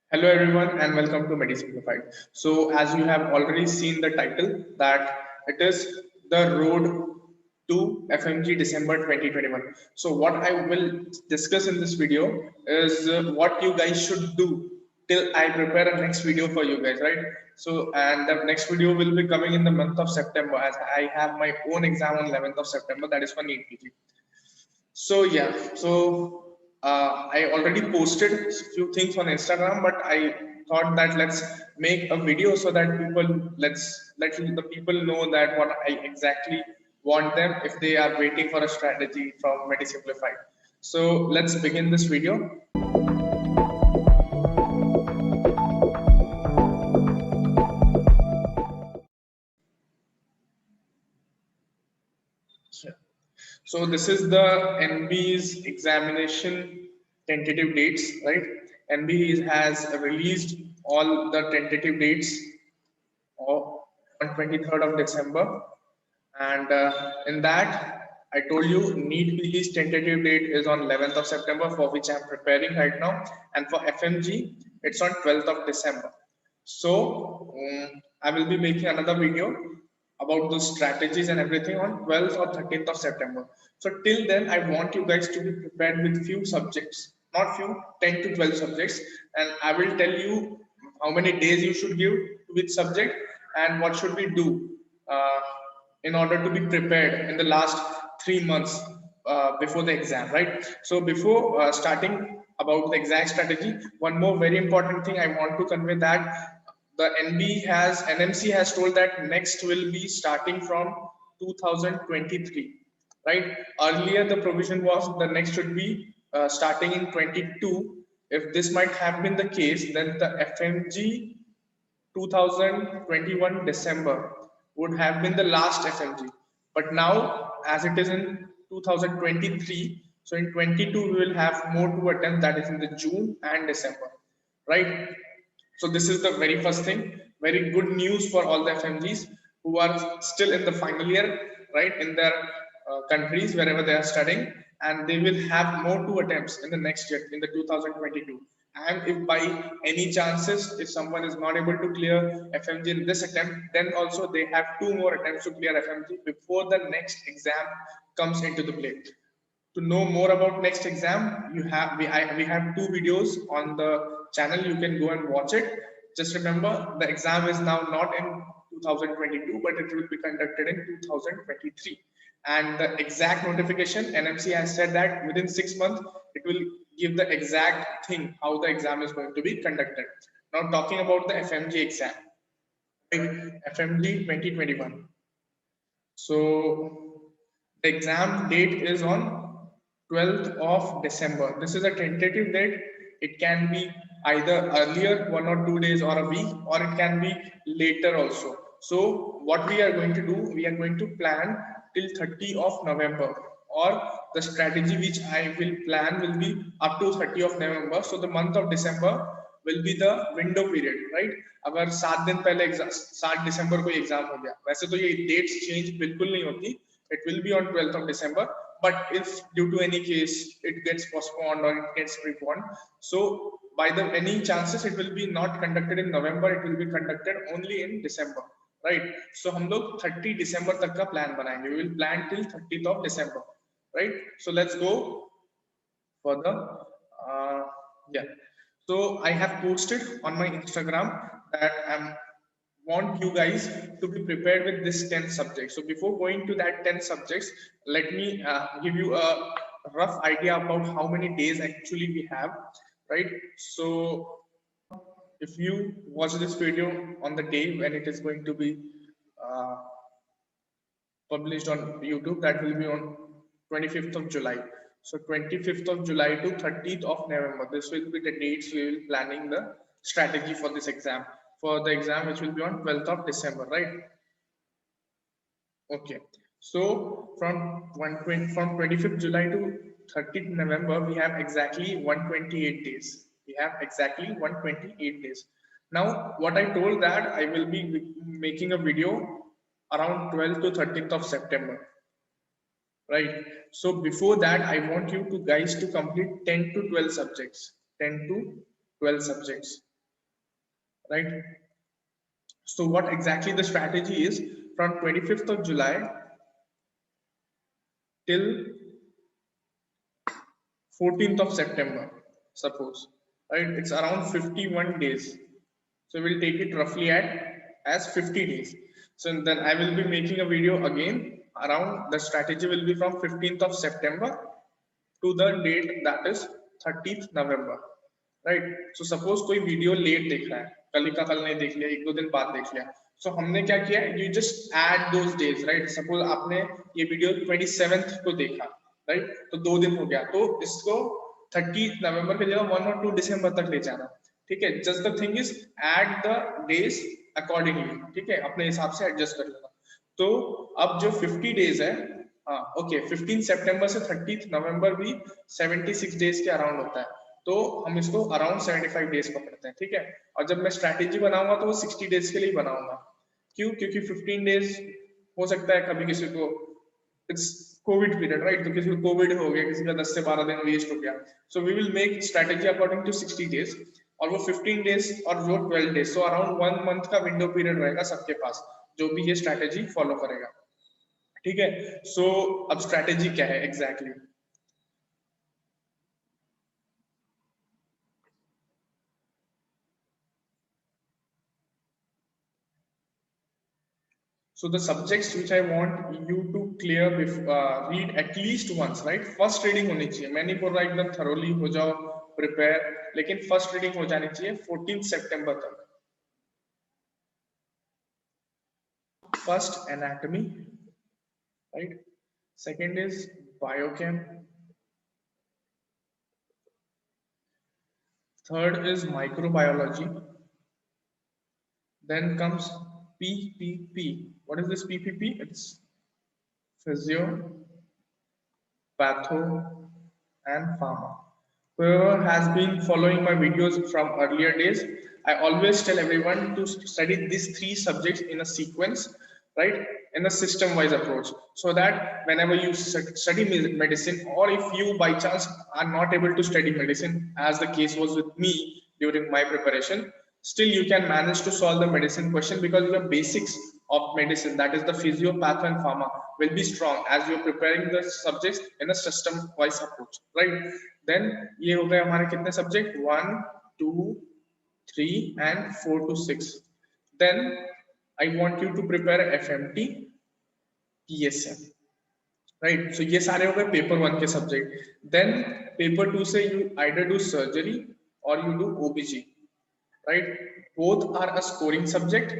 Hello everyone and welcome to MediSimplified. So as you have already seen the title that it is the road to FMG December 2021. So what I will discuss in this video is what you guys should do till I prepare a next video for you guys, right? So and the next video will be coming in the month of September as I have my own exam on 11th of September, that is for NEET PG. So yeah, I already posted a few things on Instagram, but I thought that let's make a video so that let the people know that what I exactly want them if they are waiting for a strategy from MediSimplified. So let's begin this video. So this is the NB's examination tentative dates, right? NB has released all the tentative dates on 23rd of December, and in that I told you NEET PG's tentative date is on 11th of September, for which I'm preparing right now, and for FMG it's on 12th of December. So I will be making another video about those strategies and everything on 12th or 13th of September. So till then, I want you guys to be prepared with few subjects, not few, 10 to 12 subjects, and I will tell you how many days you should give to which subject and what should we do uh, in order to be prepared in the last 3 months before the exam, right? So before starting about the exact strategy, one more very important thing I want to convey that the NMC has told that next will be starting from 2023, right? Earlier the provision was the next should be starting in 22. If this might have been the case, then the FMG 2021 December would have been the last FMG. But now, as it is in 2023, so in 22 we will have more to attempt, that is in the June and December, right? So this is the very first thing. Very good news for all the FMGs who are still in the final year, right, in their countries wherever they are studying, and they will have more two attempts in the next year in the 2022. And if by any chances, if someone is not able to clear FMG in this attempt, then also they have two more attempts to clear FMG before the next exam comes into the play. To know more about next exam, we have two videos on the channel. You can go and watch it. Just remember, the exam is now not in 2022, but it will be conducted in 2023. And the exact notification, NMC has said that within 6 months, it will give the exact thing how the exam is going to be conducted. Now talking about the FMG exam, right? FMG 2021. So the exam date is on 12th of December. This is a tentative date. It can be either earlier, 1 or 2 days, or a week, or it can be later also. So what we are going to do, we are going to plan till 30th of November, or the strategy which I will plan will be up to 30th of November. So the month of December will be the window period, right? अगर 7 दिन पहले exam 7 दिसंबर को exam हो गया, वैसे तो ये dates change बिल्कुल नहीं होती, it will be on 12th of December, but if due to any case it gets postponed or it gets preponed, so by the any chances it will be not conducted in November, it will be conducted only in December, right? So हम लोग 30 December तक का plan बनाएंगे, we will plan till 30th of December, right? So let's go for the yeah. So I have posted on my Instagram that I want you guys to be prepared with this 10 subjects. So before going to that 10 subjects, let me give you a rough idea about how many days actually we have, right? So if you watch this video on the day when it is going to be uh, published on YouTube, that will be on 25th of July. So 25th of July to 30th of November. This will be the dates we will planning the strategy for this exam. For the exam, which will be on 12th of December, right? Okay. So from 25th July to 30th November, we have exactly 128 days. We have exactly 128 days. Now, what I told that I will be making a video around 12th to 13th of September, right? So before that, I want you to guys to complete 10 to 12 subjects, 10 to 12 subjects. right? So what exactly the strategy is, from 25th of July till 14th of September, suppose, right? It's around 51 days. So we'll take it roughly as 50 days. So then I will be making a video again around the strategy will be from 15th of September to the date that is 30th November, right? So suppose कोई video late देख रहा है, कल ही का कल नहीं देख लिया, एक दो दिन बाद देख लिया, so हमने क्या किया, you just add those days, right? Suppose आपने ये वीडियो 27th को देखा, right? तो 2 दिन हो गया, तो इसको 30 नवंबर की जगह 1 और 2 दिसंबर तक ले जाना, ठीक है? Just the thing is add the days accordingly, ठीक है? अपने हिसाब से एडजस्ट कर लेना। तो अब जो 50 डेज है, हाँ ओके, 15 सितंबर से 30 नवंबर भी 76 डेज के अराउंड होता है, तो हम इसको अराउंड 75 डेज पकड़ते हैं, ठीक है? और जब मैं स्ट्रैटेजी बनाऊंगा तो वो 60 डेज के लिए बनाऊंगा। क्यों? क्योंकि 15 डेज हो सकता है कभी किसी को, इट्स कोविड पीरियड, राइट? तो किसी को कोविड हो गया, किसी का 10 से 12 दिन वेस्ट हो गया, so we will make strategy according to 60 days, और वो 15 डेज और वो 12 डेज, सो अराउंड 1 मंथ का विंडो पीरियड रहेगा सबके पास, जो भी ये स्ट्रैटेजी फॉलो करेगा, ठीक है? सो अब स्ट्रैटेजी क्या है exactly? So the subjects which I want you to clear read at least once, right? First reading होनी चाहिए, मैं नहीं बोल रहा एकदम thoroughly हो जाओ prepare, लेकिन first reading हो जानी चाहिए 14 सितंबर तक। First anatomy, right? Second is biochem. Third is microbiology. Then comes PPP. What is this PPP? It's physio, patho, and pharma. Whoever has been following my videos from earlier days, I always tell everyone to study these three subjects in a sequence, right? In a system-wise approach, so that whenever you study medicine, or if you by chance are not able to study medicine, as the case was with me during my preparation, still you can manage to solve the medicine question, because your basics of medicine, that is the physio, patho, and pharma, will be strong as you're preparing the subjects in a system-wise approach, right? Then ये हो गए हमारे कितने subject, 1 2 3 and 4 to 6. Then I want you to prepare FMT, PSM, right? So ये सारे हो गए paper 1 के सब्जेक्ट। Then पेपर 2 से you either do surgery or you do OBG, right? Both are a scoring subject,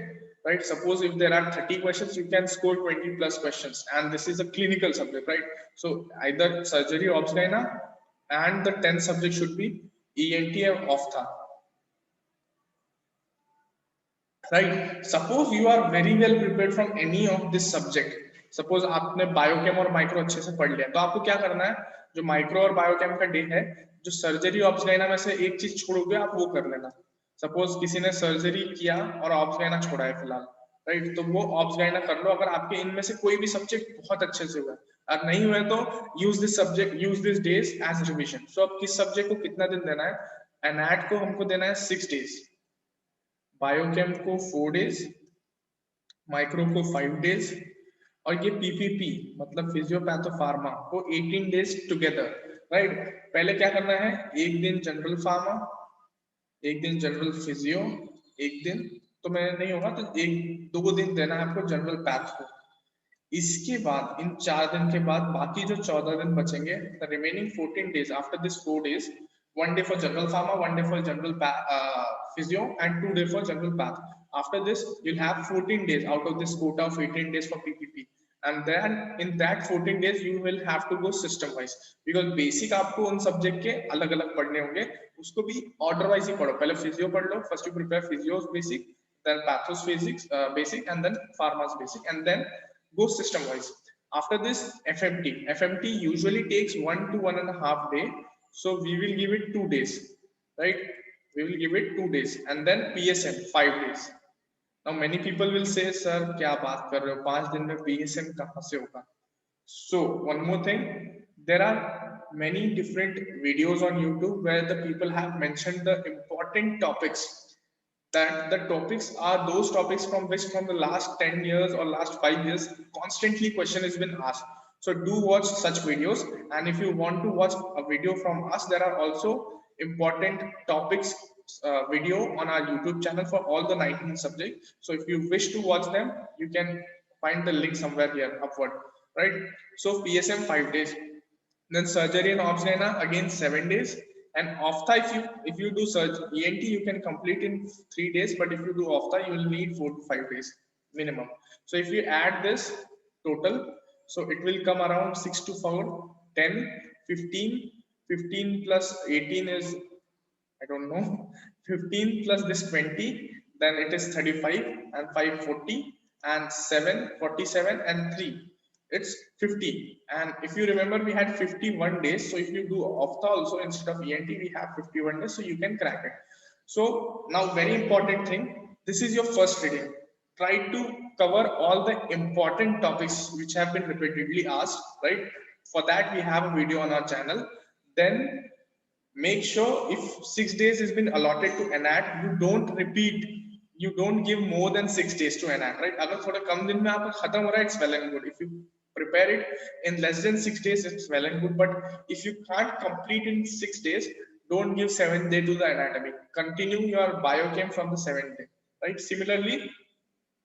right? Suppose if there are 30 questions, you can score 20 plus questions, and this is a clinical subject, right? So either surgery, obs gyna, and the 10th subject should be ENT or ophtha, right? Suppose you are very well prepared from any of this subject, suppose आपने biochem और micro अच्छे से पढ़ लिया, तो आपको क्या करना है, जो माइक्रो और बायोकेम का डे है, जो सर्जरी ऑप्स गाइना में से एक चीज छोड़ोगे आप वो कर लेना। सपोज किसी ने सर्जरी किया और ऑप्स गाइना छोड़ा है फिलहाल, राइट? तो वो ऑप्स गाइना कर लो, अगर आपके इनमें से कोई भी सब्जेक्ट बहुत अच्छे से हुआ है, और नहीं हुए तो use this subject, use this days as revision. So अब किस सब्जेक्ट को कितना दिन देना है, एनएट को हमको देना है 6 डेज, बायोकेम को 4 डेज, माइक्रो को 5 डेज, और ये पीपीपी मतलब फिजियोपैथो फार्मा को 18 डेज टुगेदर, राइट? पहले क्या करना है, एक दिन जनरल फार्मा, एक दिन जनरल फिजियो, एक दिन तो मैं नहीं होगा तो एक 2 दिन देना है आपको जनरल पैथ को। इसके बाद इन 4 दिन के बाद बाकी जो 14 दिन बचेंगे, the remaining 14 days after this 4 days, 1 day for general pharma, 1 day for general physio, and 2 days for general path. After this, you'll have 14 days out of this quota of 18 days for PPP. And then in that 14 days, you will have to go system wise, because basic आपको उन subject के अलग अलग पढ़ने होंगे, उसको भी order wise ही पढ़ो। पहले physio पढ़ लो, first you prepare physio's basic, then pathos physics basic, and then pharma's basic, and then go system wise. After this, FMT. FMT usually takes 1 to 1.5 day. So we will give it 2 days, right? We will give it 2 days, and then PSM 5 days. Now many people will say, sir, क्या बात कर रहे हो, 5 दिन में PSM कहाँ से होगा? So one more thing, there are many different videos on YouTube where the people have mentioned the important topics that the topics are those topics from which from the last 10 years or last 5 years constantly question has been asked. So do watch such videos, and if you want to watch a video from us, there are also important topics video on our YouTube channel for all the 19 subjects. So if you wish to watch them, you can find the link somewhere here upward, right? So PSM 5 days, then surgery and obs again 7 days, and ophtha if you do surgery ENT you can complete in 3 days, but if you do ophtha you will need 4 to 5 days minimum. So if you add this total, so it will come around 6 to 4, 10, 15, 15 plus 18 is I don't know. 15 plus this 20, then it is 35 and 5 40 and 7 47 and 3. It's 50. And if you remember, we had 51 days. So if you do ophtha also instead of ENT, we have 51 days. So you can crack it. So now very important thing. This is your first reading. Try to cover all the important topics which have been repeatedly asked, right? For that, we have a video on our channel. Then make sure if 6 days has been allotted to ANAT, you don't repeat, you don't give more than 6 days to ANAT, right? अगर थोड़ा कम दिन में आपका खत्म हो रहा है, it's well and good. If you prepare it in less than 6 days, it's well and good. But if you can't complete in 6 days, don't give 7th day to the anatomy. Continue your biochem from the 7th day, right? Similarly,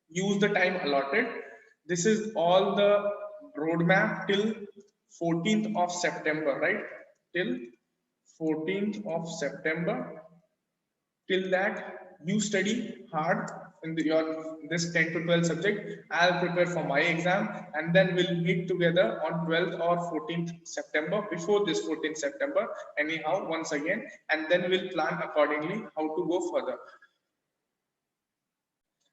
use the time allotted. This is all the roadmap till 14th of September, right? Till 14th of September. Till that, you study hard in your this 10 to 12 subject. I'll prepare for my exam, and then we'll meet together on 12th or 14th September, before this 14th September anyhow once again, and then we'll plan accordingly how to go further.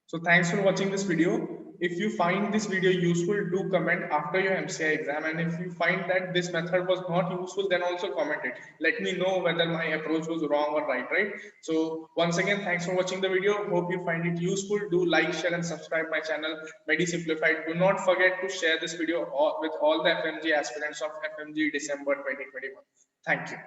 So thanks for watching this video. If you find this video useful, do comment after your MCI exam. And if you find that this method was not useful, then also comment it. Let me know whether my approach was wrong or right? So once again, thanks for watching the video. Hope you find it useful. Do like, share, and subscribe my channel, Medi Simplified. Do not forget to share this video with all the FMG aspirants of FMG December 2021. Thank you.